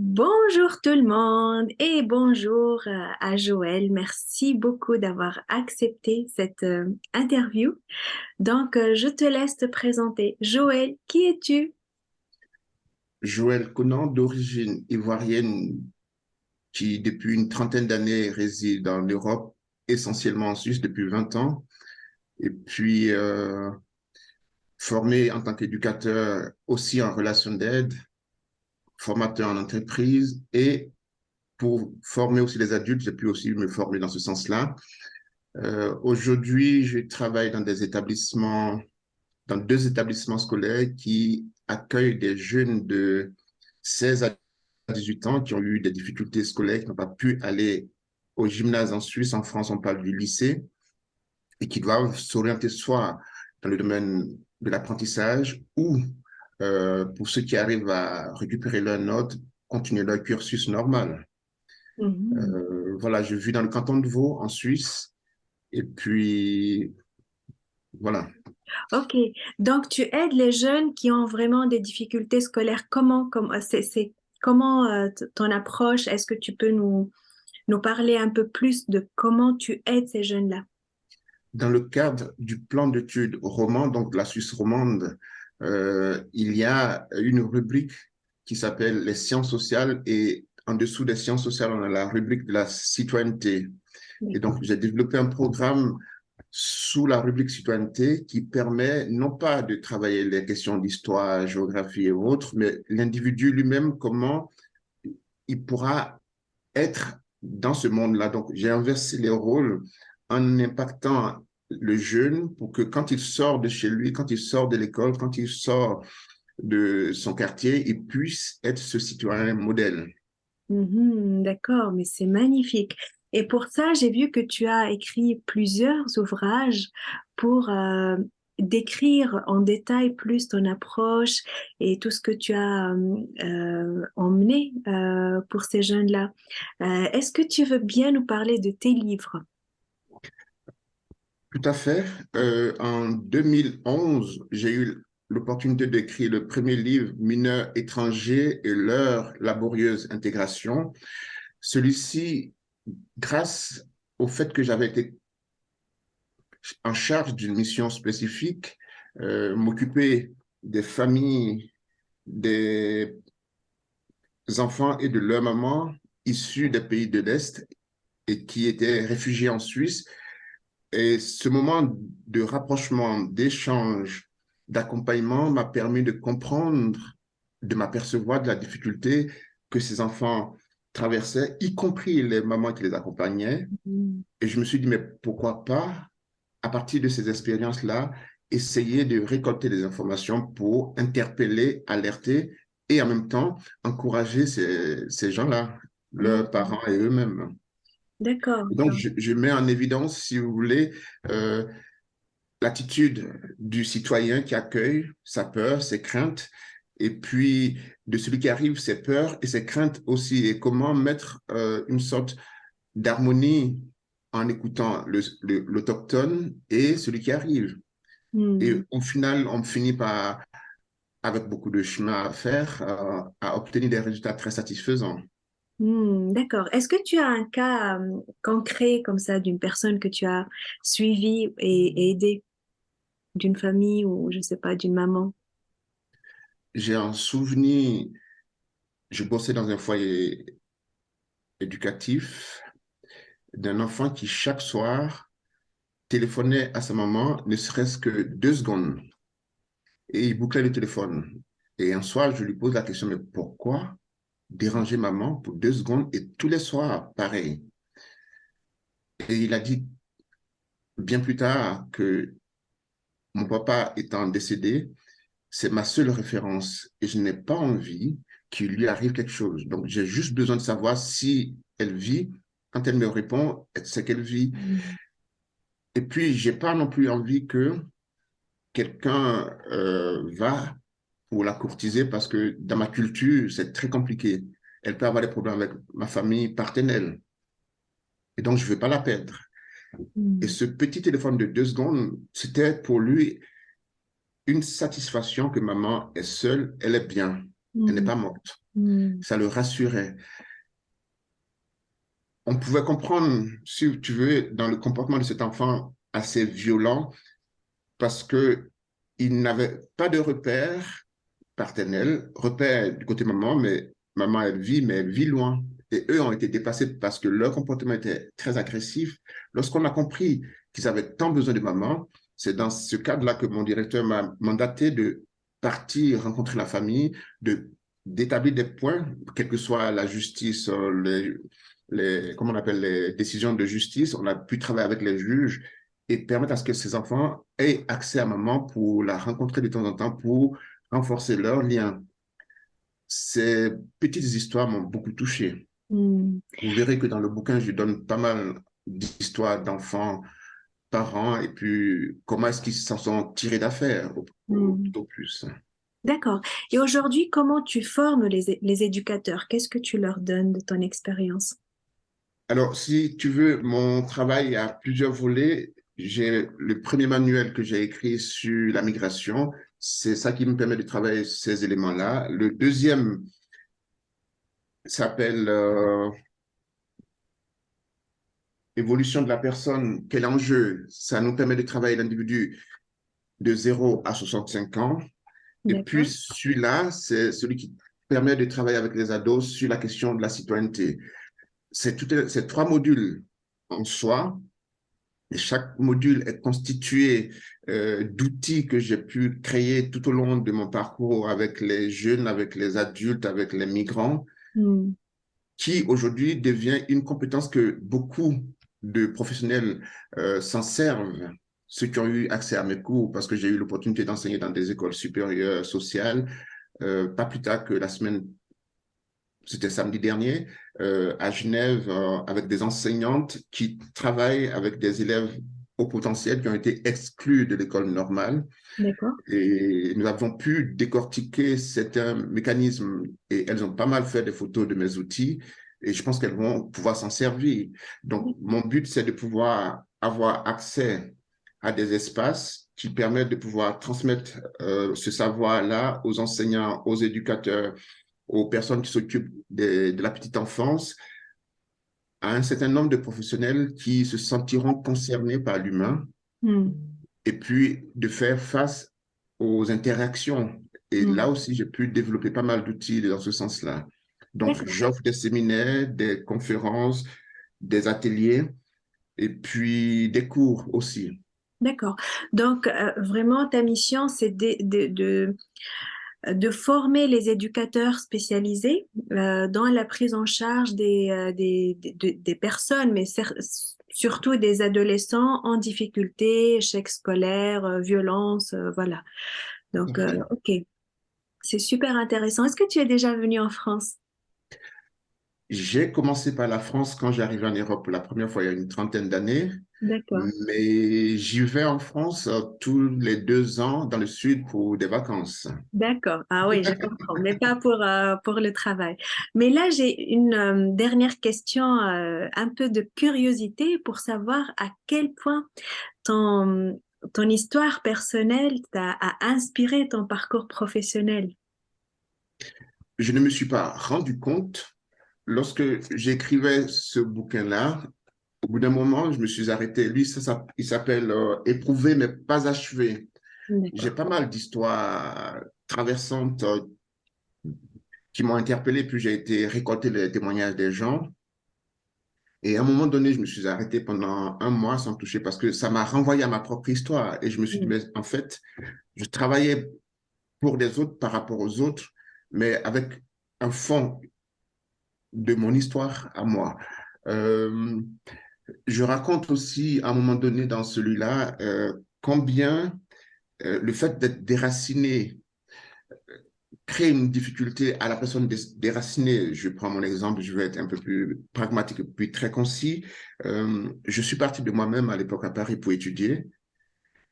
Bonjour tout le monde et bonjour à Joël. Merci beaucoup d'avoir accepté cette interview. Je te laisse te présenter. Joël, qui es-tu? Joël Conan, d'origine ivoirienne, qui depuis une trentaine d'années réside en Europe, essentiellement en Suisse depuis 20 ans, et puis formé en tant qu'éducateur aussi en relation d'aide, formateur en entreprise, et pour former aussi les adultes, j'ai pu aussi me former dans ce sens-là. Aujourd'hui, je travaille dans deux établissements scolaires qui accueillent des jeunes de 16 à 18 ans qui ont eu des difficultés scolaires, qui n'ont pas pu aller au gymnase en Suisse. En France, on parle du lycée, et qui doivent s'orienter soit dans le domaine de l'apprentissage ou, pour ceux qui arrivent à récupérer leurs notes, continuer leur cursus normal. Mhm. Voilà, je vis dans le canton de Vaud, en Suisse, et puis voilà. Ok, donc tu aides les jeunes qui ont vraiment des difficultés scolaires. Comment ton approche? Est-ce que tu peux nous parler un peu plus de comment tu aides ces jeunes-là? Dans le cadre du plan d'études roman, donc la Suisse romande, il y a une rubrique qui s'appelle les sciences sociales, et en dessous des sciences sociales, on a la rubrique de la citoyenneté. Et donc, D'accord. j'ai développé un programme sous la rubrique citoyenneté qui permet non pas de travailler les questions d'histoire, géographie et autres, mais l'individu lui-même, comment il pourra être dans ce monde-là. Donc, j'ai inversé les rôles en impactant le jeune pour que quand il sort de chez lui, quand il sort de l'école, quand il sort de son quartier, il puisse être ce citoyen modèle. Mhm, d'accord, mais c'est magnifique. Et pour ça, j'ai vu que tu as écrit plusieurs ouvrages pour décrire en détail plus ton approche et tout ce que tu as emmené pour ces jeunes-là. Est-ce que tu veux bien nous parler de tes livres? Tout à fait. En 2011, j'ai eu l'opportunité d'écrire le premier livre, Mineurs étrangers et leur laborieuse intégration. Celui-ci, grâce au fait que j'avais été en charge d'une mission spécifique, m'occuper des familles, des enfants et de leurs mamans issus des pays de l'Est et qui étaient réfugiés en Suisse. Et ce moment de rapprochement, d'échange, d'accompagnement m'a permis de comprendre, de m'apercevoir de la difficulté que ces enfants traversaient, y compris les mamans qui les accompagnaient. Mhm. Et je me suis dit, mais pourquoi pas, à partir de ces expériences-là, essayer de récolter des informations pour interpeller, alerter et en même temps encourager ces gens-là, leurs Mhm. parents et eux-mêmes. D'accord. Et donc, je mets en évidence, si vous voulez, euh, l'attitude du citoyen qui accueille sa peur, ses craintes, et puis de celui qui arrive, ses peurs et ses craintes aussi, et comment mettre une sorte d'harmonie en écoutant l'autochtone et celui qui arrive. Et Mhm. au final, on finit par, avec beaucoup de chemin à faire, à obtenir des résultats très satisfaisants. D'accord. Est-ce que tu as un cas concret comme ça d'une personne que tu as suivie et aidée, d'une famille ou je sais pas, d'une maman? J'ai un souvenir, je bossais dans un foyer éducatif d'un enfant qui, chaque soir, téléphonait à sa maman, ne serait-ce que 2 secondes, et il bouclait le téléphone. Et un soir, je lui pose la question, mais pourquoi déranger maman pour 2 secondes et tous les soirs, pareil? Et il a dit bien plus tard que mon papa étant décédé, c'est ma seule référence et je n'ai pas envie qu'il lui arrive quelque chose. Donc, j'ai juste besoin de savoir si elle vit. Quand elle me répond, c'est qu'elle vit. Mhm. Et puis, j'ai pas non plus envie que quelqu'un va pour la courtiser parce que dans ma culture, c'est très compliqué. Elle peut avoir des problèmes avec ma famille paternelle. Et donc, je ne veux pas la perdre. Et Mhm. ce petit téléphone de 2 secondes, c'était pour lui une satisfaction que maman est seule, elle est bien. Elle n'est mm, pas morte. mm, Ça le rassurait. On pouvait comprendre, si tu veux, dans le comportement de cet enfant assez violent, parce que il n'avait pas de repère paternel, repère du côté maman, mais maman, elle vit, mais elle vit loin. Et eux ont été dépassés parce que leur comportement était très agressif. Lorsqu'on a compris qu'ils avaient tant besoin de maman, c'est dans ce cadre-là que mon directeur m'a mandaté de partir rencontrer la famille, d'établir des points, quelle que soit la justice, comment on appelle, les décisions de justice. On a pu travailler avec les juges et permettre à ce que ces enfants aient accès à maman pour la rencontrer de temps en temps, pour renforcer leur lien. Ces petites histoires m'ont beaucoup touché. mm. Vous verrez que dans le bouquin, je donne pas mal d'histoires d'enfants, parents, et puis comment est-ce qu'ils s'en sont tirés d'affaires, Mm. au plus. D'accord. Et aujourd'hui, comment tu formes les éducateurs? Qu'est-ce que tu leur donnes de ton expérience? Alors, si tu veux, mon travail a plusieurs volets. J'ai le premier manuel que j'ai écrit sur la migration. C'est ça qui me permet de travailler ces éléments-là. Le deuxième s'appelle Évolution de la personne. Quel enjeu? Ça nous permet de travailler l'individu de 0 à 65 ans. Et puis, D'accord. celui-là, c'est celui qui permet de travailler avec les ados sur la question de la citoyenneté. Ces trois modules en soi. Et chaque module est constitué d'outils que j'ai pu créer tout au long de mon parcours avec les jeunes, avec les adultes, avec les migrants, Mm. qui aujourd'hui devient une compétence que beaucoup de professionnels s'en servent, ceux qui ont eu accès à mes cours, parce que j'ai eu l'opportunité d'enseigner dans des écoles supérieures sociales, pas plus tard que la semaine, c'était samedi dernier, à Genève, avec des enseignantes qui travaillent avec des élèves au potentiel qui ont été exclus de l'école normale. D'accord. Et nous avons pu décortiquer certains mécanismes et elles ont pas mal fait des photos de mes outils et je pense qu'elles vont pouvoir s'en servir. Donc, mon but, c'est de pouvoir avoir accès à des espaces qui permettent de pouvoir transmettre ce savoir-là aux enseignants, aux éducateurs, aux personnes qui s'occupent de la petite enfance, à un certain nombre de professionnels qui se sentiront concernés par l'humain Mm. et puis de faire face aux interactions. Et là Mm. aussi, j'ai pu développer pas mal d'outils dans ce sens-là. Donc, D'accord. j'offre des séminaires, des conférences, des ateliers et puis des cours aussi. D'accord. Donc, vraiment, ta mission, c'est de former les éducateurs spécialisés dans la prise en charge des personnes, mais surtout des adolescents en difficulté, échec scolaire, violence, voilà. Donc, ok, c'est super intéressant. Est-ce que tu es déjà venu en France? J'ai commencé par la France quand j'arrivais en Europe pour la première fois il y a une trentaine d'années, D'accord. mais j'y vais en France tous les 2 ans dans le sud pour des vacances. D'accord. Ah oui, je comprends, mais pas pour le travail. Mais là, j'ai une dernière question, un peu de curiosité pour savoir à quel point ton histoire personnelle a inspiré ton parcours professionnel. Je ne me suis pas rendu compte lorsque j'écrivais ce bouquin-là. Au bout d'un moment, je me suis arrêté. Lui, il s'appelle Éprouvé mais pas achevé. J'ai D'accord. pas mal d'histoires traversantes qui m'ont interpellé, puis j'ai été récolter les témoignages des gens. Et à un moment donné, je me suis arrêté pendant un mois sans toucher parce que ça m'a renvoyé à ma propre histoire. Et je me suis dit, Mm. mais en fait, je travaillais pour des autres par rapport aux autres, mais avec un fond de mon histoire à moi. Euh, je raconte aussi à un moment donné dans celui-là combien le fait d'être déraciné crée une difficulté à la personne déracinée. Je prends mon exemple, je vais être un peu plus pragmatique et puis très concis. Je suis parti de moi-même à l'époque à Paris pour étudier.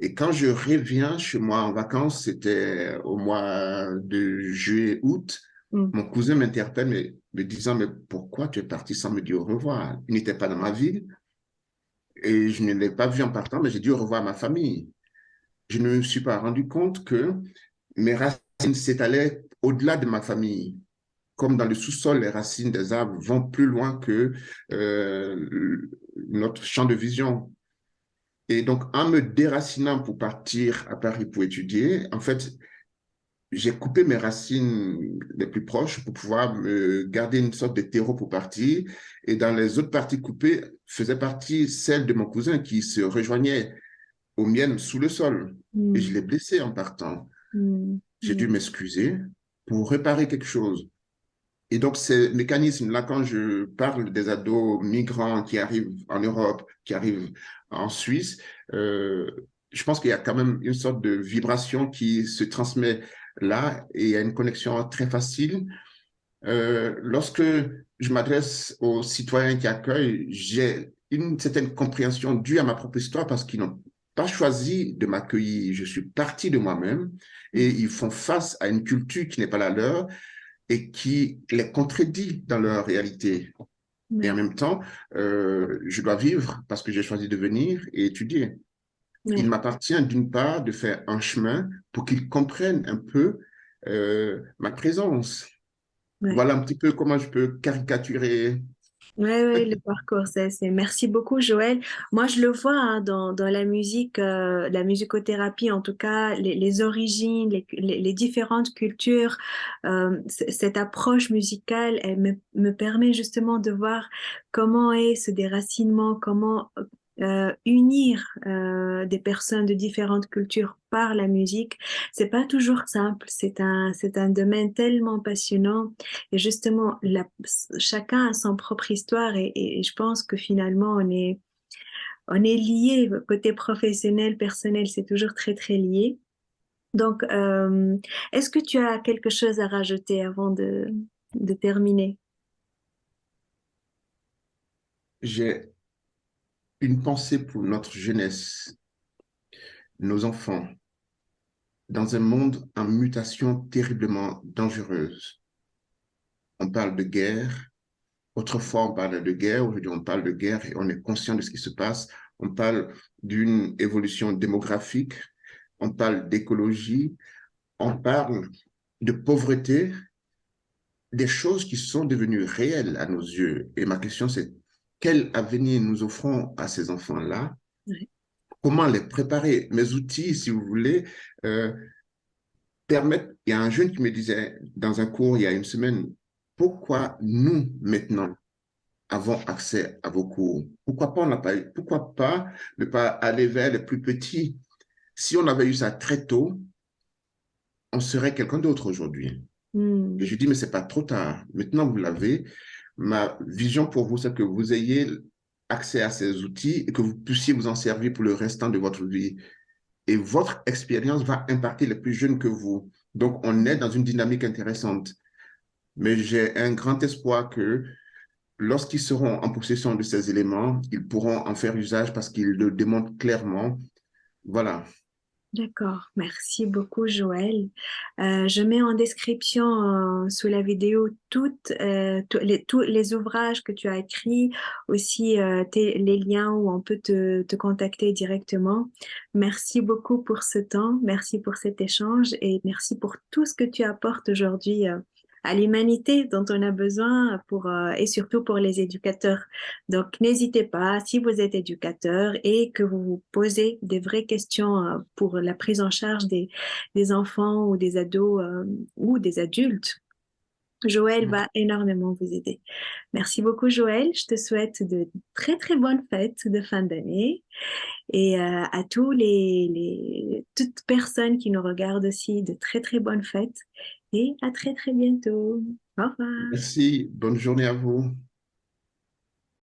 Et quand je reviens chez moi en vacances, c'était au mois de juillet-août, Mm. mon cousin m'interpelle me disant, mais pourquoi tu es parti sans me dire au revoir? Il n'était pas dans ma ville et je ne l'ai pas vu en partant, mais j'ai dit au revoir à ma famille. Je ne me suis pas rendu compte que mes racines s'étalaient au-delà de ma famille. Comme dans le sous-sol, les racines des arbres vont plus loin que notre champ de vision. Et donc, en me déracinant pour partir à Paris pour étudier, en fait, j'ai coupé mes racines les plus proches pour pouvoir me garder une sorte de terreau pour partir. Et dans les autres parties coupées, faisait partie celle de mon cousin qui se rejoignait aux miennes sous le sol. Et je mm, l'ai blessé en partant. mm, J'ai dû m'excuser pour réparer quelque chose. Et donc, ces mécanismes-là, quand je parle des ados migrants qui arrivent en Europe, qui arrivent en Suisse, euh, je pense qu'il y a quand même une sorte de vibration qui se transmet là et il y a une connexion très facile. Lorsque je m'adresse aux citoyens qui accueillent, j'ai une certaine compréhension due à ma propre histoire parce qu'ils n'ont pas choisi de m'accueillir. Je suis parti de moi-même et mm. ils font face à une culture qui n'est pas la leur et qui les contredit dans leur réalité. Et en Ouais, même temps, je dois vivre parce que j'ai choisi de venir et étudier. Il ouais, m'appartient d'une part de faire un chemin pour qu'ils comprennent un peu ma présence. ouais. Voilà un petit peu comment je peux caricaturer. Oui, ouais, le parcours, Merci beaucoup, Joël. Moi, je le vois hein, dans la musique, la musicothérapie, en tout cas, les origines, les différentes cultures. Cette approche musicale, elle me permet justement de voir comment est ce déracinement, comment unir des personnes de différentes cultures par la musique. C'est pas toujours simple. C'est un domaine tellement passionnant. Et justement, chacun a son propre histoire et je pense que finalement, on est lié, côté professionnel, personnel, c'est toujours très, très lié. Donc, est-ce que tu as quelque chose à rajouter avant de terminer? J'ai une pensée pour notre jeunesse, nos enfants, dans un monde en mutation terriblement dangereuse. On parle de guerre. Autrefois, on parlait de guerre. Aujourd'hui, on parle de guerre et on est conscient de ce qui se passe. On parle d'une évolution démographique. On parle d'écologie. On parle de pauvreté, des choses qui sont devenues réelles à nos yeux. Et ma question, c'est quel avenir nous offrons à ces enfants-là? Ouais. Comment les préparer? Mes outils, si vous voulez, euh, permettent. Il y a un jeune qui me disait dans un cours il y a une semaine, pourquoi nous, maintenant, avons accès à vos cours? Pourquoi pas, on n'a pas eu, pourquoi pas ne pas aller vers les plus petits? Si on avait eu ça très tôt, on serait quelqu'un d'autre aujourd'hui. Et Hmm. je dis, mais c'est pas trop tard. Maintenant, vous l'avez. Ma vision pour vous, c'est que vous ayez accès à ces outils et que vous puissiez vous en servir pour le restant de votre vie. Et votre expérience va impacter les plus jeunes que vous. Donc, on est dans une dynamique intéressante. Mais j'ai un grand espoir que lorsqu'ils seront en possession de ces éléments, ils pourront en faire usage parce qu'ils le démontrent clairement. Voilà. D'accord, merci beaucoup Joël. Je mets en description sous la vidéo tous les ouvrages que tu as écrits, aussi les liens où on peut te contacter directement. Merci beaucoup pour ce temps, merci pour cet échange et merci pour tout ce que tu apportes aujourd'hui à l'humanité dont on a besoin et surtout pour les éducateurs. Donc, n'hésitez pas, si vous êtes éducateur et que vous vous posez des vraies questions pour la prise en charge des enfants ou des ados ou des adultes, Joël va énormément vous aider. Merci beaucoup, Joël. Je te souhaite de très, très bonnes fêtes de fin d'année et à toutes personnes qui nous regardent aussi, de très, très bonnes fêtes et à très, très bientôt. Au revoir. Merci. Bonne journée à vous.